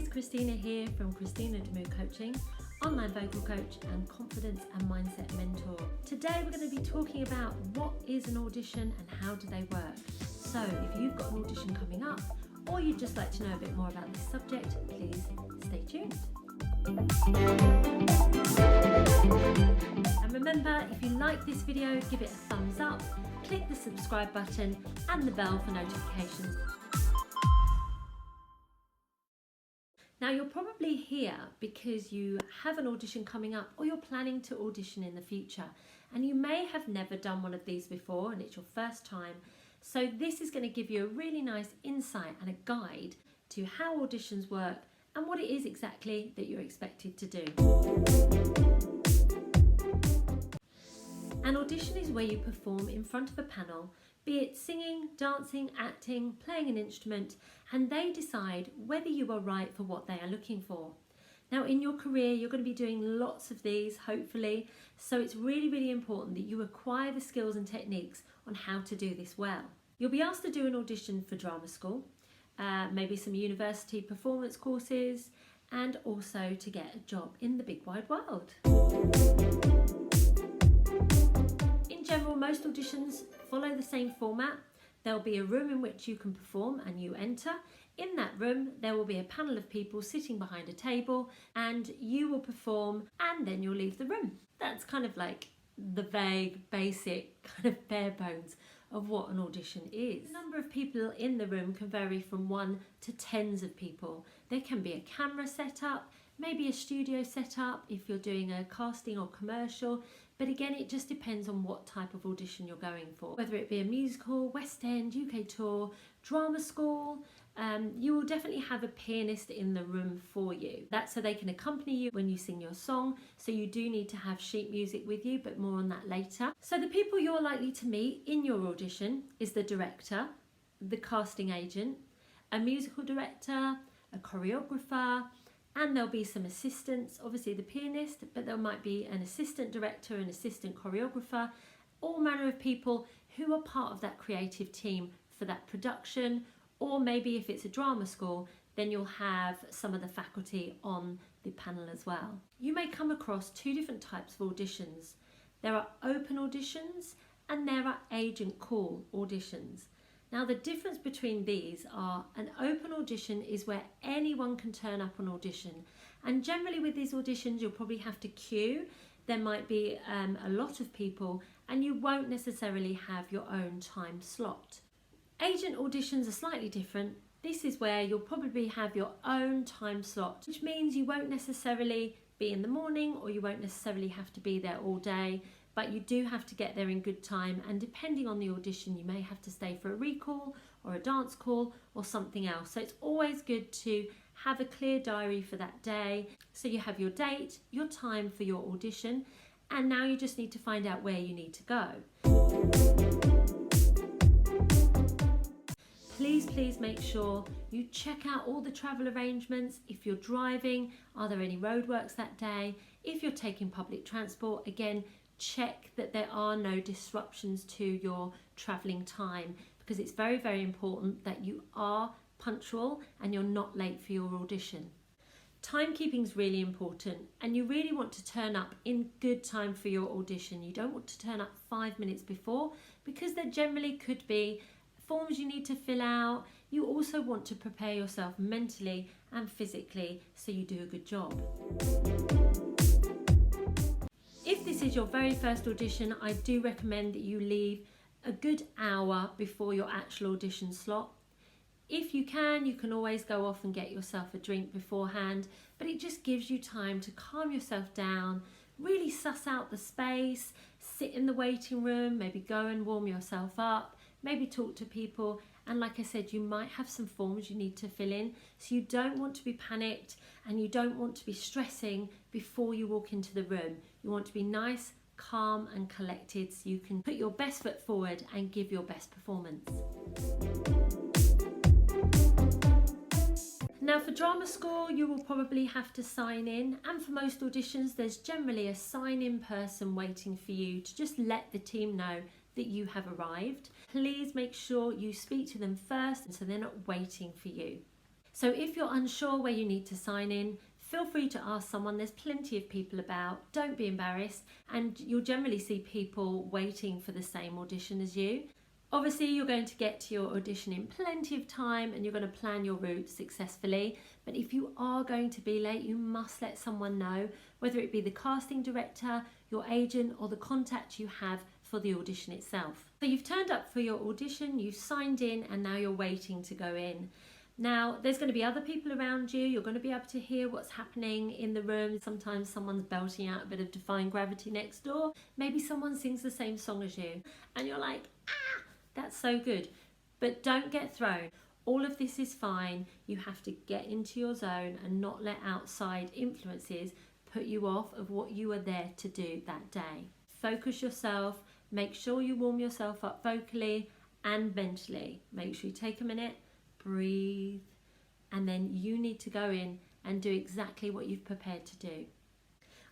Kristina here from Kristina Demou Coaching, online vocal coach and confidence and mindset mentor. Today we're going to be talking about what is an audition and how do they work. So if you've got an audition coming up or you'd just like to know a bit more about this subject, please stay tuned. And remember, if you like this video, give it a thumbs up, click the subscribe button and the bell for notifications. Now you're probably here because you have an audition coming up or you're planning to audition in the future, and you may have never done one of these before and it's your first time. So this is going to give you a really nice insight and a guide to how auditions work and what it is exactly that you're expected to do. An audition is where you perform in front of a panel, be it singing, dancing, acting, playing an instrument, and they decide whether you are right for what they are looking for. Now in your career you're going to be doing lots of these, hopefully, so it's really important that you acquire the skills and techniques on how to do this well. You'll be asked to do an audition for drama school, maybe some university performance courses, and also to get a job in the big wide world. In general, most auditions follow the same format. There'll be a room in which you can perform and you enter. In that room, there will be a panel of people sitting behind a table and you will perform and then you'll leave the room. That's kind of like the vague, basic, kind of bare bones of what an audition is. The number of people in the room can vary from 1 to tens of people. There can be a camera set up, maybe a studio set up if you're doing a casting or commercial, but again it just depends on what type of audition you're going for. Whether it be a musical, West End, UK tour, drama school, you will definitely have a pianist in the room for you. That's so they can accompany you when you sing your song, so you do need to have sheet music with you, but more on that later. So the people you're likely to meet in your audition is the director, the casting agent, a musical director, a choreographer, and there'll be some assistants, obviously the pianist, but there might be an assistant director, an assistant choreographer, all manner of people who are part of that creative team for that production. Or maybe if it's a drama school, then you'll have some of the faculty on the panel as well. You may come across 2 different types of auditions. There are open auditions and there are agent call auditions. Now the difference between these are an open audition is where anyone can turn up on audition, and generally with these auditions you'll probably have to queue. There might be a lot of people and you won't necessarily have your own time slot. Agent auditions are slightly different. This is where you'll probably have your own time slot, which means you won't necessarily be in the morning or you won't necessarily have to be there all day, but you do have to get there in good time, and depending on the audition you may have to stay for a recall or a dance call or something else. So it's always good to have a clear diary for that day, so you have your date, your time for your audition, and now you just need to find out where you need to go. Please make sure you check out all the travel arrangements. If you're driving, are there any roadworks that day? If you're taking public transport, again, check that there are no disruptions to your travelling time, because it's very important that you are punctual and you're not late for your audition. Timekeeping is really important, and you really want to turn up in good time for your audition. You don't want to turn up 5 minutes before, because there generally could be forms you need to fill out. You also want to prepare yourself mentally and physically so you do a good job. If this is your very first audition, I do recommend that you leave a good hour before your actual audition slot. If you can always go off and get yourself a drink beforehand, but it just gives you time to calm yourself down, really suss out the space, sit in the waiting room, maybe go and warm yourself up, maybe talk to people, and like I said, you might have some forms you need to fill in, so you don't want to be panicked and you don't want to be stressing before you walk into the room. You want to be nice, calm and collected so you can put your best foot forward and give your best performance. Now for drama school, you will probably have to sign in, and for most auditions there's generally a sign-in person waiting for you to just let the team know that you have arrived. Please make sure you speak to them first so they're not waiting for you. So if you're unsure where you need to sign in, feel free to ask someone. There's plenty of people about. Don't be embarrassed, and you'll generally see people waiting for the same audition as you. Obviously, you're going to get to your audition in plenty of time and you're going to plan your route successfully. But if you are going to be late, you must let someone know, whether it be the casting director, your agent, or the contact you have for the audition itself. So you've turned up for your audition, you've signed in, and now you're waiting to go in. Now, there's going to be other people around you. You're going to be able to hear what's happening in the room. Sometimes someone's belting out a bit of Defying Gravity next door. Maybe someone sings the same song as you. And you're like, ah, that's so good. But don't get thrown. All of this is fine. You have to get into your zone and not let outside influences put you off of what you are there to do that day. Focus yourself. Make sure you warm yourself up vocally and mentally. Make sure you take a minute, breathe, and then you need to go in and do exactly what you've prepared to do.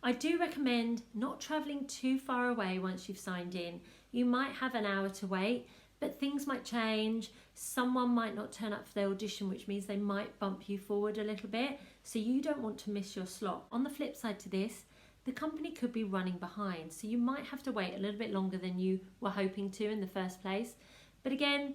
I do recommend not travelling too far away once you've signed in. You might have an hour to wait, but things might change. Someone might not turn up for their audition, which means they might bump you forward a little bit, so you don't want to miss your slot. On the flip side to this, the company could be running behind, so you might have to wait a little bit longer than you were hoping to in the first place. But again,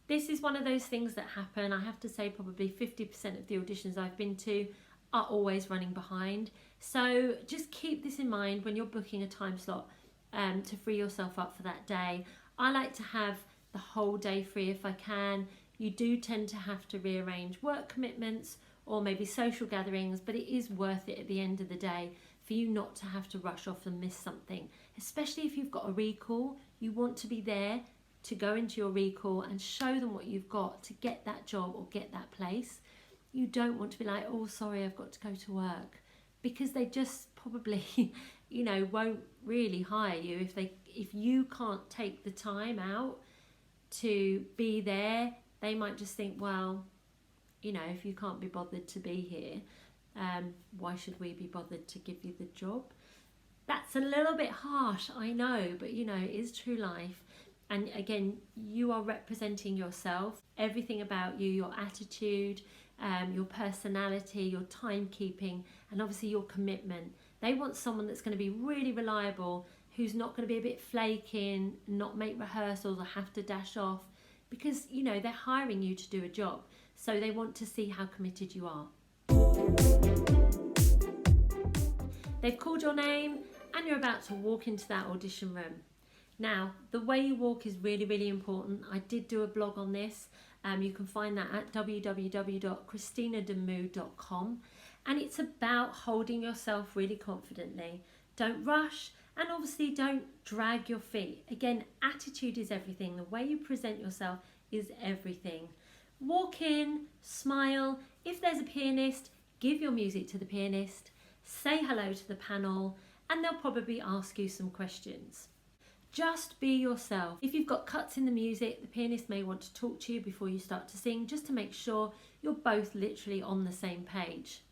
this is one of those things that happen. I have to say probably 50% of the auditions I've been to are always running behind. So just keep this in mind when you're booking a time slot to free yourself up for that day. I like to have the whole day free if I can. You do tend to have to rearrange work commitments or maybe social gatherings, but it is worth it at the end of the day for you not to have to rush off and miss something. Especially if you've got a recall, you want to be there to go into your recall and show them what you've got to get that job or get that place. You don't want to be like, oh, sorry, I've got to go to work, because they just probably, won't really hire you if you can't take the time out to be there. They might just think, well, if you can't be bothered to be here, why should we be bothered to give you the job? That's a little bit harsh, I know, but it is true life. And again, you are representing yourself, everything about you, your attitude, your personality, your timekeeping, and obviously your commitment. They want someone that's going to be really reliable, who's not going to be a bit flaking, not make rehearsals or have to dash off, because they're hiring you to do a job, so they want to see how committed you are. They've called your name and you're about to walk into that audition room. Now, the way you walk is really, really important. I did do a blog on this. You can find that at www.kristinademou.com, and it's about holding yourself really confidently. Don't rush, and obviously don't drag your feet. Again, attitude is everything. The way you present yourself is everything. Walk in, smile. If there's a pianist, give your music to the pianist. Say hello to the panel, and they'll probably ask you some questions. Just be yourself. If you've got cuts in the music, the pianist may want to talk to you before you start to sing, just to make sure you're both literally on the same page.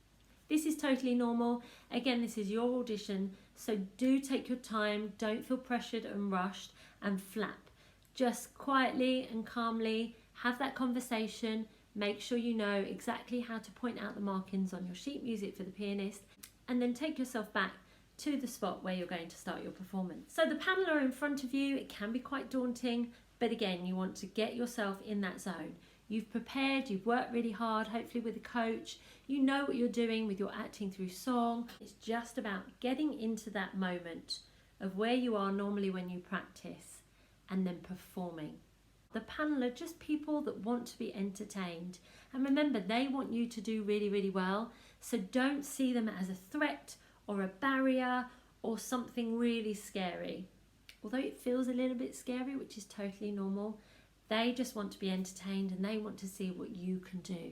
This is totally normal. Again, this is your audition, so do take your time. Don't feel pressured and rushed and flap. Just quietly and calmly have that conversation. Make sure you know exactly how to point out the markings on your sheet music for the pianist, and then take yourself back to the spot where you're going to start your performance. So the panel are in front of you. It can be quite daunting, but again, you want to get yourself in that zone. You've prepared, you've worked really hard, hopefully with a coach. You know what you're doing with your acting through song. It's just about getting into that moment of where you are normally when you practice and then performing. The panel are just people that want to be entertained. And remember, they want you to do really, really well. So don't see them as a threat or a barrier or something really scary. Although it feels a little bit scary, which is totally normal, they just want to be entertained and they want to see what you can do.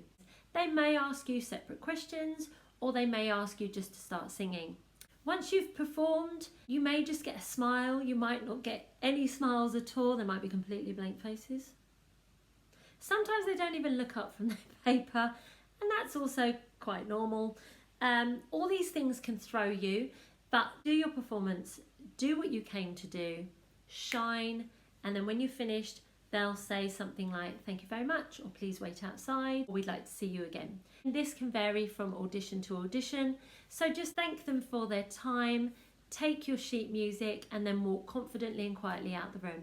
They may ask you separate questions, or they may ask you just to start singing. Once you've performed, you may just get a smile. You might not get any smiles at all. There might be completely blank faces. Sometimes they don't even look up from their paper, and that's also quite normal. All these things can throw you, but do your performance, do what you came to do, shine, and then when you've finished, they'll say something like, thank you very much, or please wait outside, or we'd like to see you again. And this can vary from audition to audition, so just thank them for their time, take your sheet music, and then walk confidently and quietly out the room.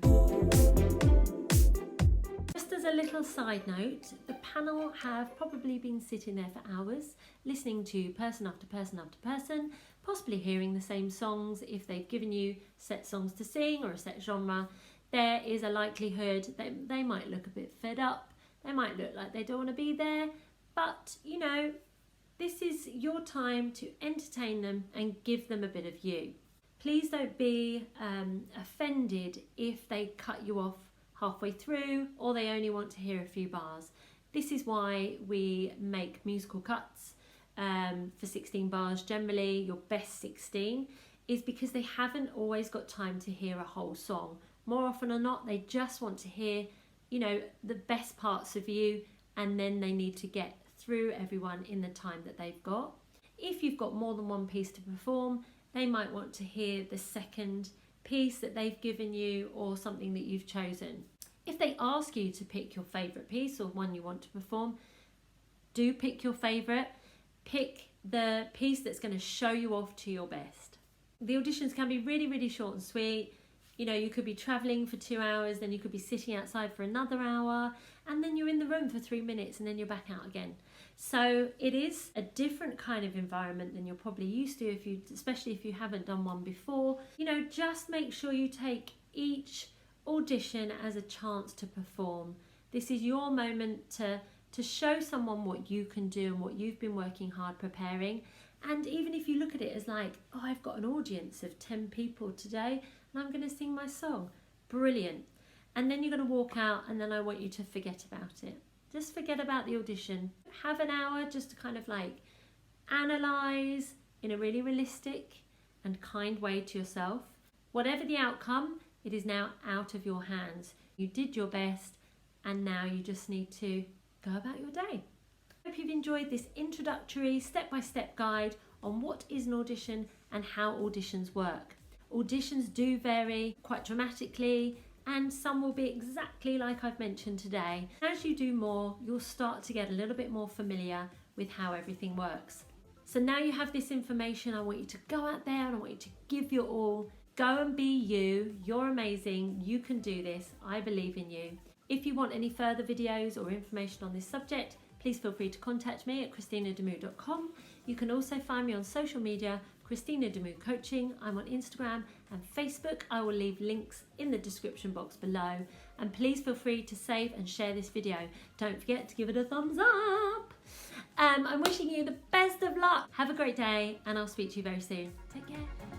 Just as a little side note, the panel have probably been sitting there for hours, listening to person after person after person, possibly hearing the same songs. If they've given you set songs to sing or a set genre, there is a likelihood that they might look a bit fed up, they might look like they don't want to be there, but you know, this is your time to entertain them and give them a bit of you. Please don't be offended if they cut you off halfway through or they only want to hear a few bars. This is why we make musical cuts for 16 bars. Generally, your best 16 is because they haven't always got time to hear a whole song. More often than not, they just want to hear, you know, the best parts of you, and then they need to get through everyone in the time that they've got. If you've got more than one piece to perform, they might want to hear the second piece that they've given you or something that you've chosen. If they ask you to pick your favourite piece or one you want to perform, do pick your favourite. Pick the piece that's going to show you off to your best. The auditions can be really, really short and sweet. You know, you could be travelling for 2 hours, then you could be sitting outside for another hour, and then you're in the room for 3 minutes and then you're back out again. So it is a different kind of environment than you're probably used to, especially if you haven't done one before. You know, just make sure you take each audition as a chance to perform. This is your moment to show someone what you can do and what you've been working hard preparing. And even if you look at it as like, oh, I've got an audience of 10 people today and I'm going to sing my song. Brilliant. And then you're going to walk out, and then I want you to forget about it. Just forget about the audition. Have an hour just to kind of like analyse in a really realistic and kind way to yourself. Whatever the outcome, it is now out of your hands. You did your best, and now you just need to go about your day. I hope you've enjoyed this introductory step-by-step guide on what is an audition and how auditions work. Auditions do vary quite dramatically, and some will be exactly like I've mentioned today. As you do more, you'll start to get a little bit more familiar with how everything works. So now you have this information, I want you to go out there and I want you to give your all. Go and be you. You're amazing. You can do this. I believe in you. If you want any further videos or information on this subject, please feel free to contact me at kristinademou.com. You can also find me on social media, Kristina Demou Coaching. I'm on Instagram and Facebook. I will leave links in the description box below. And please feel free to save and share this video. Don't forget to give it a thumbs up. I'm wishing you the best of luck. Have a great day, and I'll speak to you very soon. Take care.